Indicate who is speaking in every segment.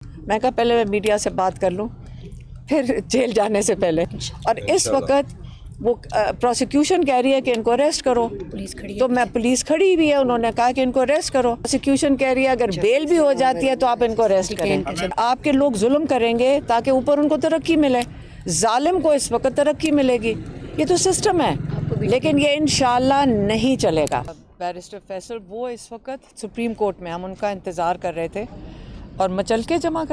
Speaker 1: میں کہا پہلے میں میڈیا سے بات کر لوں پھر جیل جانے سے پہلے. اور اس وقت وہ پروسیکیوشن کہہ رہی ہے کہ ان کو اریسٹ کرو, تو میں پولیس کھڑی ہوئی ہے, انہوں نے کہا کہ ان کو اریسٹ کرو. پروسیکیوشن کہہ رہی ہے اگر بیل بھی ہو جاتی ہے تو آپ ان کو اریسٹ کریں. آپ کے لوگ ظلم کریں گے تاکہ اوپر ان کو ترقی ملے, ظالم کو اس وقت ترقی ملے گی. یہ تو سسٹم ہے, لیکن یہ انشاءاللہ نہیں چلے گا. بیرسٹر فیصل وہ اس وقت سپریم کورٹ میں, ہم ان کا انتظار کر رہے تھے اور مچل کے جمع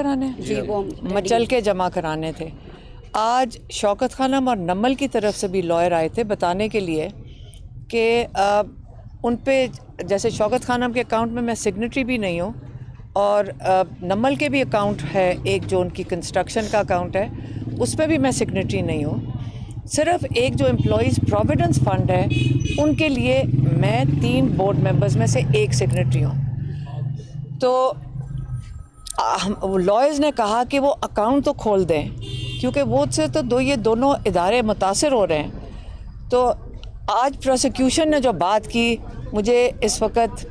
Speaker 1: کرانے تھے. آج شوکت خانم اور نمل کی طرف سے بھی لائر آئے تھے بتانے کے لیے کہ ان پہ, جیسے شوکت خانم کے اکاؤنٹ میں سگنیٹری بھی نہیں ہوں اور نمل کے بھی اکاؤنٹ ہے ایک جو ان کی کنسٹرکشن کا اکاؤنٹ ہے, اس پہ بھی میں سگنیٹری نہیں ہوں. صرف ایک جو امپلائیز پروویڈنس فنڈ ہے ان کے لیے میں 3 بورڈ ممبرز میں سے ایک سگنیٹری ہوں. تو لائرز نے کہا کہ وہ اکاؤنٹ تو کھول دیں کیونکہ وہ سے تو یہ دونوں ادارے متاثر ہو رہے ہیں. تو آج پروسیکیوشن نے جو بات کی, مجھے اس وقت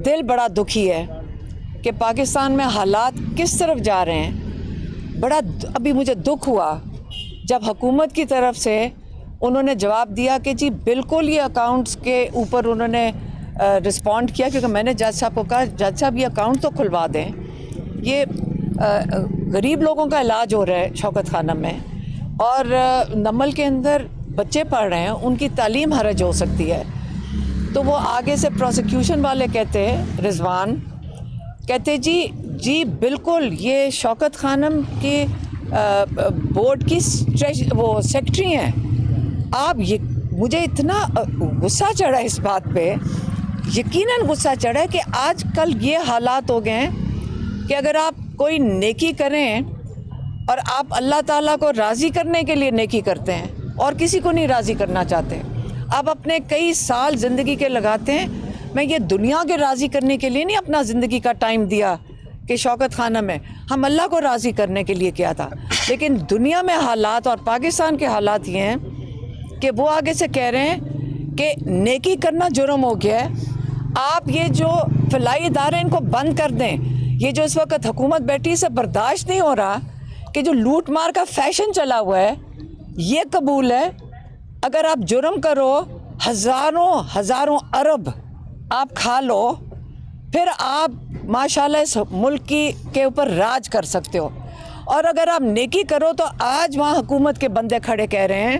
Speaker 1: دل بڑا دکھی ہے کہ پاکستان میں حالات کس طرف جا رہے ہیں. بڑا ابھی مجھے دکھ ہوا جب حکومت کی طرف سے انہوں نے جواب دیا کہ جی بالکل یہ اکاؤنٹس کے اوپر انہوں نے رسپونڈ کیا, کیونکہ میں نے جج صاحب کو کہا جج صاحب یہ اکاؤنٹ تو کھلوا دیں, یہ غریب لوگوں کا علاج ہو رہا ہے شوکت خانم میں, اور نمل کے اندر بچے پڑھ رہے ہیں, ان کی تعلیم حرج ہو سکتی ہے. تو وہ آگے سے پروسیکیوشن والے کہتے ہیں, رضوان کہتے جی بالکل یہ شوکت خانم کے بورڈ کی وہ سیکٹری ہیں. آپ یہ مجھے اتنا غصہ چڑھا اس بات پہ, یقیناً غصہ چڑھا کہ آج کل یہ حالات ہو گئے ہیں کہ اگر آپ کوئی نیکی کریں اور آپ اللہ تعالیٰ کو راضی کرنے کے لیے نیکی کرتے ہیں اور کسی کو نہیں راضی کرنا چاہتے, آپ اپنے کئی سال زندگی کے لگاتے ہیں. میں یہ دنیا کے راضی کرنے کے لیے نہیں اپنا زندگی کا ٹائم دیا کہ شوکت خانم ہے, ہم اللہ کو راضی کرنے کے لیے کیا تھا. لیکن دنیا میں حالات اور پاکستان کے حالات یہ ہیں کہ وہ آگے سے کہہ رہے ہیں کہ نیکی کرنا جرم ہو گیا ہے, آپ یہ جو فلاحی ادارے ان کو بند کر دیں. یہ جو اس وقت حکومت بیٹھی سے برداشت نہیں ہو رہا کہ جو لوٹ مار کا فیشن چلا ہوا ہے یہ قبول ہے. اگر آپ جرم کرو ہزاروں ارب آپ کھا لو, پھر آپ ماشاءاللہ اس ملک کے اوپر راج کر سکتے ہو. اور اگر آپ نیکی کرو تو آج وہاں حکومت کے بندے کھڑے کہہ رہے ہیں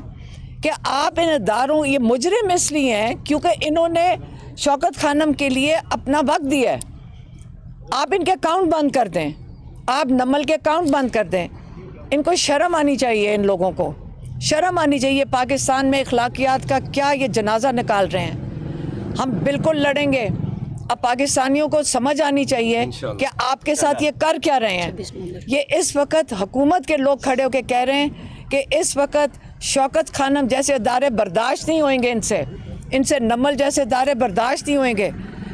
Speaker 1: کہ آپ ان اداروں, یہ مجرم اس لیے ہیں کیونکہ انہوں نے شوکت خانم کے لیے اپنا وقت دیا ہے. آپ ان کے اکاؤنٹ بند کر دیں, آپ نمل کے اکاؤنٹ بند کر دیں. ان کو شرم آنی چاہیے, ان لوگوں کو شرم آنی چاہیے. پاکستان میں اخلاقیات کا کیا یہ جنازہ نکال رہے ہیں. ہم بالکل لڑیں گے. اب پاکستانیوں کو سمجھ آنی چاہیے کہ آپ کے ساتھ یہ کر کیا رہے ہیں. یہ اس وقت حکومت کے لوگ کھڑے ہو کے کہہ رہے ہیں کہ اس وقت شوکت خانم جیسے ادارے برداشت نہیں ہوئیں گے, ان سے نمل جیسے ادارے برداشت نہیں ہوئیں گے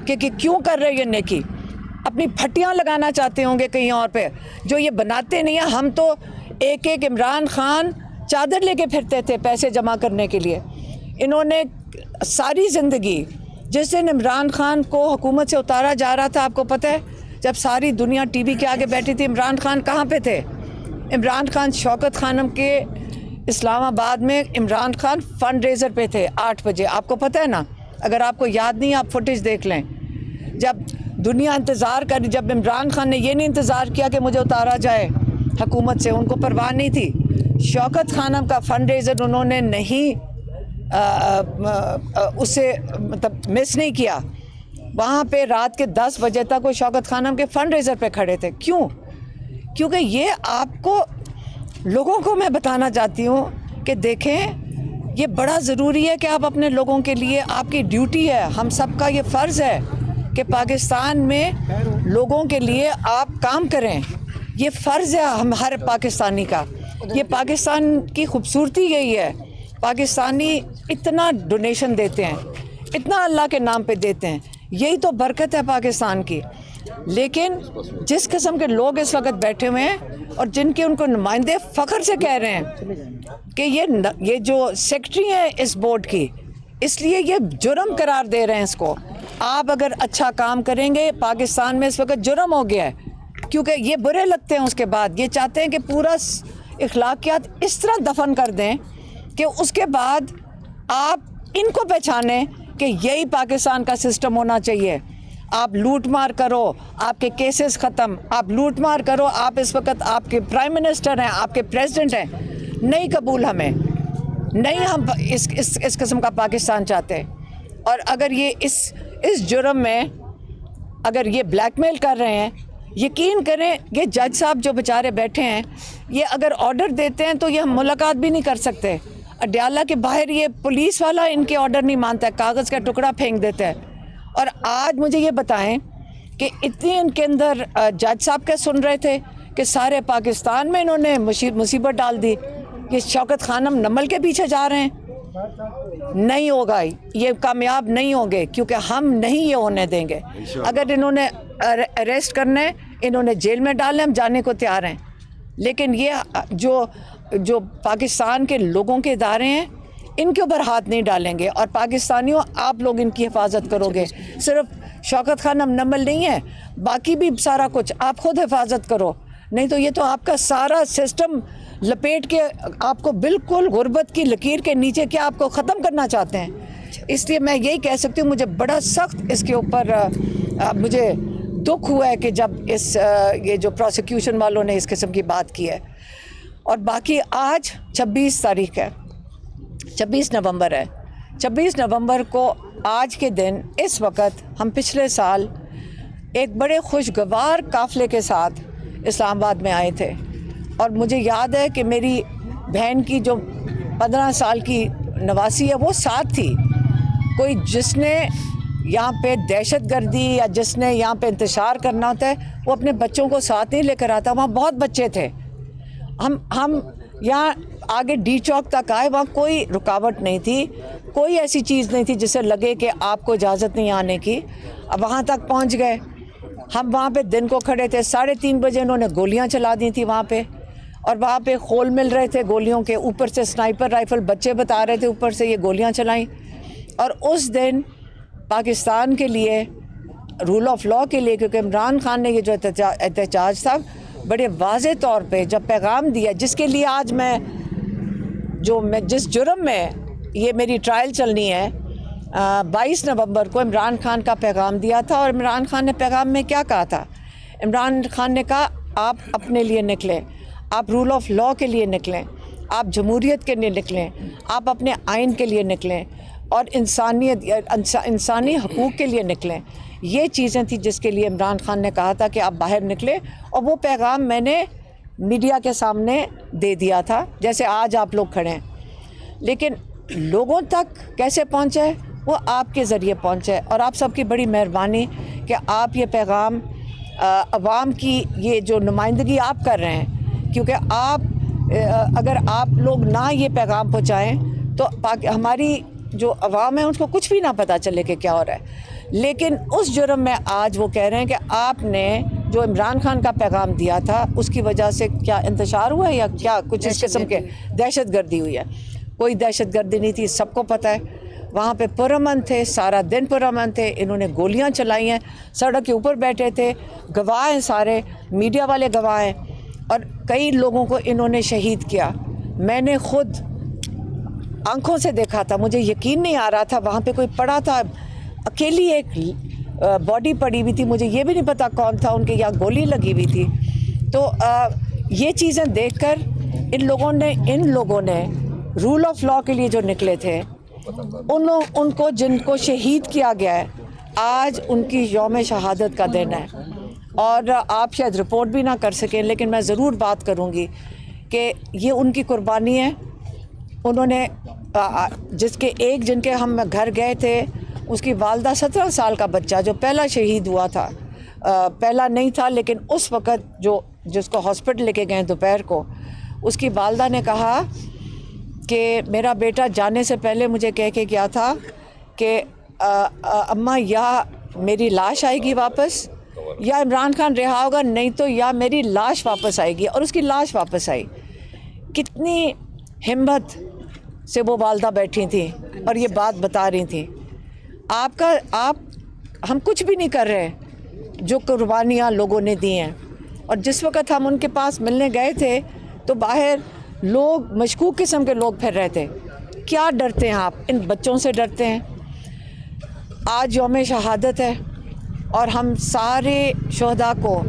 Speaker 1: کہ کیوں کر رہے یہ نیکی. اپنی پھٹیاں لگانا چاہتے ہوں گے کہیں اور پہ, جو یہ بناتے نہیں ہیں. ہم تو ایک عمران خان چادر لے کے پھرتے تھے پیسے جمع کرنے کے لیے. انہوں نے ساری زندگی, جس دن عمران خان کو حکومت سے اتارا جا رہا تھا, آپ کو پتہ ہے جب ساری دنیا ٹی وی کے آگے بیٹھی تھی, عمران خان کہاں پہ تھے؟ عمران خان شوکت خانم کے اسلام آباد میں عمران خان فنڈ ریزر پہ تھے 8 بجے. آپ کو پتہ ہے نا, اگر آپ کو یاد نہیں آپ فوٹیج دیکھ لیں. جب دنیا انتظار کر, جب عمران خان نے یہ نہیں انتظار کیا کہ مجھے اتارا جائے حکومت سے, ان کو پرواہ نہیں تھی. شوکت خانم کا فنڈ ریزر انہوں نے نہیں اسے مطلب مس نہیں کیا. وہاں پہ رات کے 10 بجے تک وہ شوکت خانم کے فنڈ ریزر پہ کھڑے تھے. کیوں؟ کیونکہ یہ آپ کو لوگوں کو میں بتانا چاہتی ہوں کہ دیکھیں یہ بڑا ضروری ہے کہ آپ اپنے لوگوں کے لیے, آپ کی ڈیوٹی ہے, ہم سب کا یہ فرض ہے کہ پاکستان میں لوگوں کے لیے آپ کام کریں. یہ فرض ہے ہم ہر پاکستانی کا. یہ پاکستان کی خوبصورتی یہی ہے, پاکستانی اتنا ڈونیشن دیتے ہیں, اتنا اللہ کے نام پہ دیتے ہیں, یہی تو برکت ہے پاکستان کی. لیکن جس قسم کے لوگ اس وقت بیٹھے ہوئے ہیں اور جن کے ان کو نمائندے فخر سے کہہ رہے ہیں کہ یہ جو سیکٹری ہیں اس بورڈ کی, اس لیے یہ جرم قرار دے رہے ہیں اس کو. آپ اگر اچھا کام کریں گے, پاکستان میں اس وقت جرم ہو گیا ہے کیونکہ یہ برے لگتے ہیں اس کے بعد، یہ چاہتے ہیں کہ پورا اخلاقیات اس طرح دفن کر دیں کہ اس کے بعد آپ ان کو پہچانیں کہ یہی پاکستان کا سسٹم ہونا چاہیے. آپ لوٹ مار کرو، آپ کے کیسز ختم، آپ لوٹ مار کرو. آپ اس وقت آپ کے پرائم منسٹر ہیں، آپ کے پریزیڈنٹ ہیں. نہیں قبول ہمیں، نہیں ہم اس قسم کا پاکستان چاہتے. اور اگر یہ اس جرم میں اگر یہ بلیک میل کر رہے ہیں، یقین کریں یہ جج صاحب جو بیچارے بیٹھے ہیں، یہ اگر آرڈر دیتے ہیں تو یہ ہم ملاقات بھی نہیں کر سکتے. اڈیالہ کے باہر یہ پولیس والا ان کے آرڈر نہیں مانتا ہے، کاغذ کا ٹکڑا پھینک دیتا ہے. اور آج مجھے یہ بتائیں کہ اتنی ان کے اندر جج صاحب کا سن رہے تھے کہ سارے پاکستان میں انہوں نے مصیبت ڈال دی. یہ شوکت خانم نمل کے پیچھے جا رہے ہیں. نہیں ہوگا، یہ کامیاب نہیں ہوں گے، کیونکہ ہم نہیں یہ ہونے دیں گے. اگر انہوں نے اریسٹ کرنا ہے، انہوں نے جیل میں ڈالنا ہے، ہم جانے کو تیار ہیں. لیکن یہ جو پاکستان کے لوگوں کے ادارے ہیں، ان کے اوپر ہاتھ نہیں ڈالیں گے. اور پاکستانیوں، آپ لوگ ان کی حفاظت کرو گے. صرف شوکت خانم نمل نہیں ہے، باقی بھی سارا کچھ آپ خود حفاظت کرو. نہیں تو یہ تو آپ کا سارا سسٹم لپیٹ کے آپ کو بالکل غربت کی لکیر کے نیچے کیا آپ کو ختم کرنا چاہتے ہیں. اس لیے میں یہی کہہ سکتی ہوں، مجھے بڑا سخت اس کے اوپر مجھے دکھ ہوا ہے کہ جب یہ جو پروسیکیوشن والوں نے اس قسم کی بات کی ہے. اور باقی آج 26 تاریخ ہے، 26 نومبر ہے. 26 نومبر کو آج کے دن اس وقت ہم پچھلے سال ایک بڑے خوشگوار قافلے کے ساتھ اسلام آباد میں آئے تھے. اور مجھے یاد ہے کہ میری بہن کی جو 15 سال کی نواسی ہے وہ ساتھ تھی. کوئی جس نے یہاں پہ دہشت گردی یا جس نے یہاں پہ انتشار کرنا ہوتا ہے وہ اپنے بچوں کو ساتھ نہیں لے کر آتا. وہاں بہت بچے تھے. ہم یہاں آگے ڈی چوک تک آئے، وہاں کوئی رکاوٹ نہیں تھی، کوئی ایسی چیز نہیں تھی جسے لگے کہ آپ کو اجازت نہیں آنے کی. اب وہاں تک پہنچ گئے. ہم وہاں پہ دن کو کھڑے تھے، 3:30 بجے انہوں نے گولیاں چلا دی تھی وہاں پہ. اور وہاں پہ خول مل رہے تھے گولیوں کے، اوپر سے سنائپر رائفل بچے بتا رہے تھے اوپر سے یہ گولیاں چلائیں. اور اس دن پاکستان کے لیے، رول آف لا کے لیے، کیونکہ عمران خان نے یہ جو احتجاج تھا بڑے واضح طور پہ جب پیغام دیا، جس کے لیے آج میں جس جرم میں یہ میری ٹرائل چلنی ہے، 22 نومبر کو عمران خان کا پیغام دیا تھا. اور عمران خان نے پیغام میں کیا کہا تھا؟ عمران خان نے کہا آپ اپنے لیے نکلیں، آپ رول آف لا کے لیے نکلیں، آپ جمہوریت کے لیے نکلیں، آپ اپنے آئین کے لیے نکلیں، اور انسانی حقوق کے لیے نکلیں. یہ چیزیں تھیں جس کے لیے عمران خان نے کہا تھا کہ آپ باہر نکلیں. اور وہ پیغام میں نے میڈیا کے سامنے دے دیا تھا، جیسے آج آپ لوگ کھڑے ہیں. لیکن لوگوں تک کیسے پہنچے؟ وہ آپ کے ذریعے پہنچے. اور آپ سب کی بڑی مہربانی کہ آپ یہ پیغام عوام کی یہ جو نمائندگی آپ کر رہے ہیں، کیونکہ اگر آپ لوگ نہ یہ پیغام پہنچائیں تو ہماری جو عوام ہے ان کو کچھ بھی نہ پتہ چلے کہ کیا ہو رہا ہے. لیکن اس جرم میں آج وہ کہہ رہے ہیں کہ آپ نے جو عمران خان کا پیغام دیا تھا اس کی وجہ سے کیا انتشار ہوا ہے یا کیا کچھ اس قسم کے دہشت گردی ہوئی ہے. کوئی دہشت گردی نہیں تھی، سب کو پتہ ہے. وہاں پہ پرامن تھے، سارا دن پرامن تھے. انہوں نے گولیاں چلائی ہیں، سڑک کے اوپر بیٹھے تھے، گواہ ہیں، سارے میڈیا والے گواہ ہیں. اور کئی لوگوں کو انہوں نے شہید کیا. میں نے خود آنکھوں سے دیکھا تھا، مجھے یقین نہیں آ رہا تھا. وہاں پہ کوئی پڑا تھا، اکیلی ایک باڈی پڑی ہوئی تھی، مجھے یہ بھی نہیں پتا کون تھا، ان کے یہاں گولی لگی ہوئی تھی. تو یہ چیزیں دیکھ کر ان لوگوں نے رول آف لا کے لیے جو نکلے تھے، ان کو جن کو شہید کیا گیا ہے، آج ان کی یوم شہادت کا دن ہے. اور آپ شاید رپورٹ بھی نہ کر سکیں، لیکن میں ضرور بات کروں گی کہ یہ ان کی قربانی ہے. انہوں نے جن کے ہم گھر گئے تھے، اس کی والدہ 17 سال کا بچہ جو پہلا شہید ہوا تھا، پہلا نہیں تھا لیکن اس وقت جس کو ہاسپٹل لے کے گئے دوپہر کو، اس کی والدہ نے کہا کہ میرا بیٹا جانے سے پہلے مجھے کہہ کے گیا تھا کہ اماں یا میری لاش آئے گی واپس، یا عمران خان رہا ہوگا، نہیں تو یا میری لاش واپس آئے گی. اور اس کی لاش واپس آئی. کتنی ہمت سے وہ والدہ بیٹھی تھیں اور یہ بات بتا رہی تھیں. ہم کچھ بھی نہیں کر رہے جو قربانیاں لوگوں نے دی ہیں. اور جس وقت ہم ان کے پاس ملنے گئے تھے تو باہر لوگ مشکوک قسم کے لوگ پھر رہے تھے. کیا ڈرتے ہیں آپ؟ ان بچوں سے ڈرتے ہیں. آج یوم شہادت ہے اور ہم سارے شہداء کو،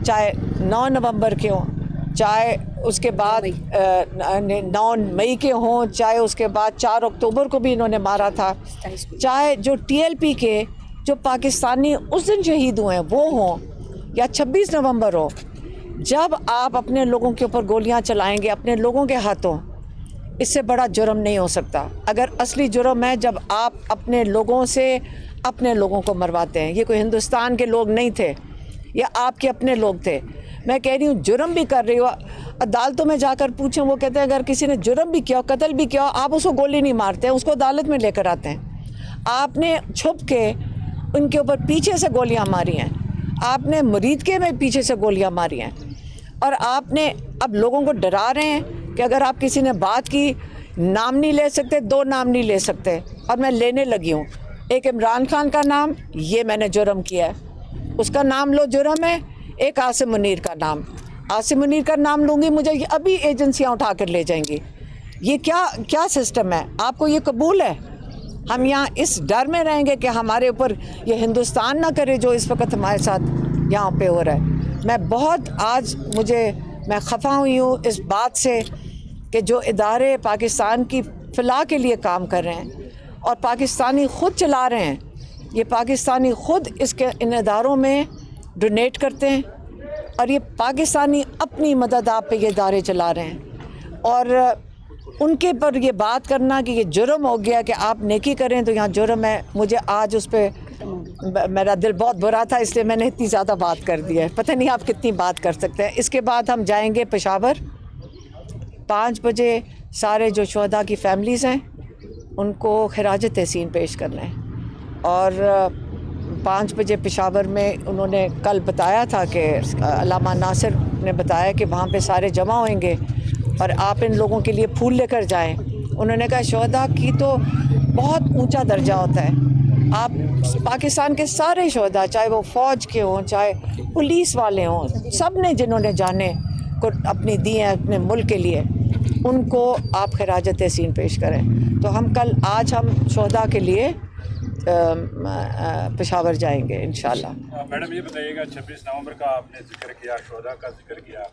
Speaker 1: چاہے 9 نومبر کے ہوں، چاہے اس کے بعد 9 مئی کے ہوں، چاہے اس کے بعد 4 اکتوبر کو بھی انہوں نے مارا تھا، چاہے جو TLP کے جو پاکستانی اس دن شہید ہوئے ہیں وہ ہوں، یا 26 نومبر ہو، جب آپ اپنے لوگوں کے اوپر گولیاں چلائیں گے اپنے لوگوں کے ہاتھوں، اس سے بڑا جرم نہیں ہو سکتا. اگر اصلی جرم ہے جب آپ اپنے لوگوں سے اپنے لوگوں کو مرواتے ہیں. یہ کوئی ہندوستان کے لوگ نہیں تھے، یہ آپ کے اپنے لوگ تھے. میں کہہ رہی ہوں جرم بھی کر رہی ہو، عدالتوں میں جا کر پوچھیں، وہ کہتے ہیں اگر کسی نے جرم بھی کیا، قتل بھی کیا، آپ اس کو گولی نہیں مارتے ہیں، اس کو عدالت میں لے کر آتے ہیں. آپ نے چھپ کے ان کے اوپر پیچھے سے گولیاں ماری ہیں، آپ نے مریدکے میں پیچھے سے گولیاں ماری ہیں، اور آپ نے اب لوگوں کو ڈرا رہے ہیں کہ اگر آپ کسی نے بات کی، نام نہیں لے سکتے، 2 نام نہیں لے سکتے. اور میں لینے لگی ہوں. ایک عمران خان کا نام، یہ میں نے جرم کیا ہے، اس کا نام لو جرم ہے. ایک عاصم منیر کا نام، عاصم منیر کا نام لوں گی مجھے ابھی ایجنسیاں اٹھا کر لے جائیں گی. یہ کیا سسٹم ہے؟ آپ کو یہ قبول ہے؟ ہم یہاں اس ڈر میں رہیں گے کہ ہمارے اوپر یہ ہندوستان نہ کرے جو اس وقت ہمارے ساتھ یہاں پہ ہو رہا ہے. میں بہت آج میں خفا ہوئی ہوں اس بات سے کہ جو ادارے پاکستان کی فلاح کے لیے کام کر رہے ہیں اور پاکستانی خود چلا رہے ہیں، یہ پاکستانی خود ان اداروں میں ڈونیٹ کرتے ہیں، اور یہ پاکستانی اپنی مدد آپ پہ یہ ادارے چلا رہے ہیں. اور ان کے پر یہ بات کرنا کہ یہ جرم ہو گیا کہ آپ نیکی کریں تو یہاں جرم ہے، مجھے آج اس پہ میرا دل بہت برا تھا، اس لیے میں نے اتنی زیادہ بات کر دی ہے. پتہ نہیں آپ کتنی بات کر سکتے ہیں. اس کے بعد ہم جائیں گے پشاور. 5 بجے سارے جو شہداء کی فیملیز ہیں ان کو خراج تحسین پیش کرنا ہے. اور 5 بجے پشاور میں انہوں نے کل بتایا تھا کہ علامہ ناصر نے بتایا کہ وہاں پہ سارے جمع ہوئیں گے اور آپ ان لوگوں کے لیے پھول لے کر جائیں. انہوں نے کہا شہداء کی تو بہت اونچا درجہ ہوتا ہے. آپ پاکستان کے سارے شہداء، چاہے وہ فوج کے ہوں، چاہے پولیس والے ہوں، سب نے جنہوں نے جانے کو اپنی دی ہیں اپنے ملک کے لیے، ان کو آپ خراج تحسین پیش کریں. تو آج ہم شہداء کے لیے پشاور جائیں گے انشاءاللہ.
Speaker 2: میڈم یہ بتائیے گا 26 نومبر کا آپ نے ذکر کیا، شہداء کا ذکر کیا،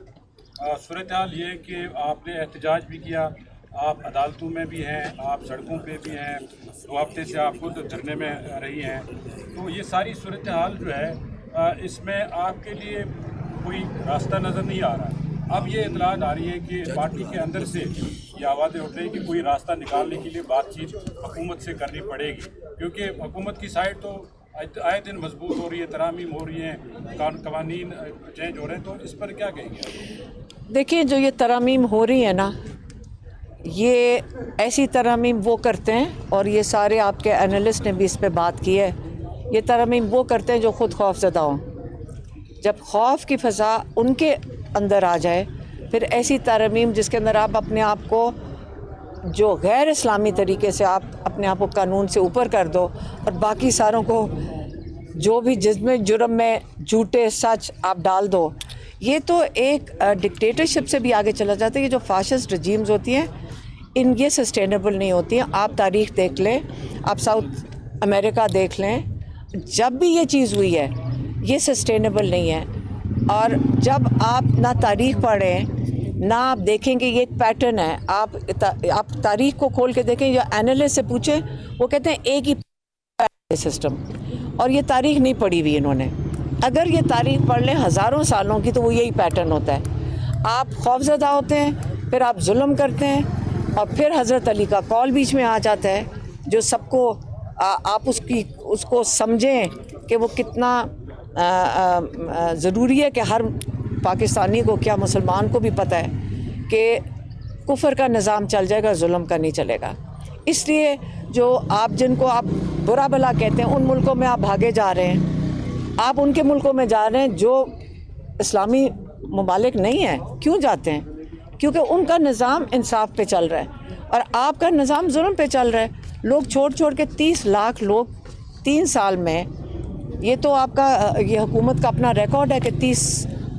Speaker 2: صورتحال یہ کہ آپ نے احتجاج بھی کیا، آپ عدالتوں میں بھی ہیں، آپ سڑکوں پہ بھی ہیں، 2 ہفتے سے آپ خود دھرنے میں رہی ہیں. تو یہ ساری صورتحال جو ہے اس میں آپ کے لیے کوئی راستہ نظر نہیں آ رہا. اب یہ اطلاعات آ رہی ہیں کہ پارٹی کے اندر سے یہ آوازیں اٹھ رہی ہیں کہ کوئی راستہ نکالنے کے لیے بات چیت حکومت سے کرنی پڑے گی، کیونکہ حکومت کی سائڈ تو آئے دن مضبوط ہو رہی ہے، ترامیم ہو رہی ہیں، قوانین چینج ہو رہے ہیں. تو اس پر کیا کہیں گے؟
Speaker 1: دیکھیں جو یہ ترامیم ہو رہی ہے نا، یہ ایسی ترامیم وہ کرتے ہیں، اور یہ سارے آپ کے انالسٹ نے بھی اس پہ بات کی ہے، یہ ترامیم وہ کرتے ہیں جو خود خوف زدہ ہوں. جب خوف کی فضا ان کے اندر آ جائے، پھر ایسی ترامیم جس کے اندر آپ اپنے آپ کو جو غیر اسلامی طریقے سے آپ اپنے آپ کو قانون سے اوپر کر دو اور باقی ساروں کو جو بھی جس میں جرم میں جھوٹے سچ آپ ڈال دو، یہ تو ایک ڈکٹیٹرشپ سے بھی آگے چلا جاتا ہے. یہ جو فاشسٹ رجیمز ہوتی ہیں یہ سسٹینیبل نہیں ہوتی ہیں. آپ تاریخ دیکھ لیں، آپ ساؤتھ امریکہ دیکھ لیں، جب بھی یہ چیز ہوئی ہے یہ سسٹینیبل نہیں ہے. اور جب آپ نہ تاریخ پڑھیں نہ آپ دیکھیں کہ یہ ایک پیٹرن ہے، آپ تاریخ کو کھول کے دیکھیں یا اینالسٹ سے پوچھیں، وہ کہتے ہیں ایک ہی سسٹم. اور یہ تاریخ نہیں پڑھی ہوئی انہوں نے. اگر یہ تاریخ پڑھ لیں ہزاروں سالوں کی تو وہ یہی پیٹرن ہوتا ہے. آپ خوفزدہ ہوتے ہیں، پھر آپ ظلم کرتے ہیں، اور پھر حضرت علی کا قول بیچ میں آ جاتا ہے جو سب کو آپ اس کو سمجھیں کہ وہ کتنا ضروری ہے کہ ہر پاکستانی کو، کیا مسلمان کو بھی پتہ ہے کہ کفر کا نظام چل جائے گا، ظلم کا نہیں چلے گا. اس لیے جو آپ جن کو آپ برا بھلا کہتے ہیں ان ملکوں میں آپ بھاگے جا رہے ہیں، آپ ان کے ملکوں میں جا رہے ہیں جو اسلامی ممالک نہیں ہیں. کیوں جاتے ہیں؟ کیونکہ ان کا نظام انصاف پہ چل رہا ہے اور آپ کا نظام ظلم پہ چل رہا ہے. لوگ چھوڑ کے 30 لاکھ لوگ 3 سال میں، یہ تو آپ کا یہ حکومت کا اپنا ریکارڈ ہے کہ 30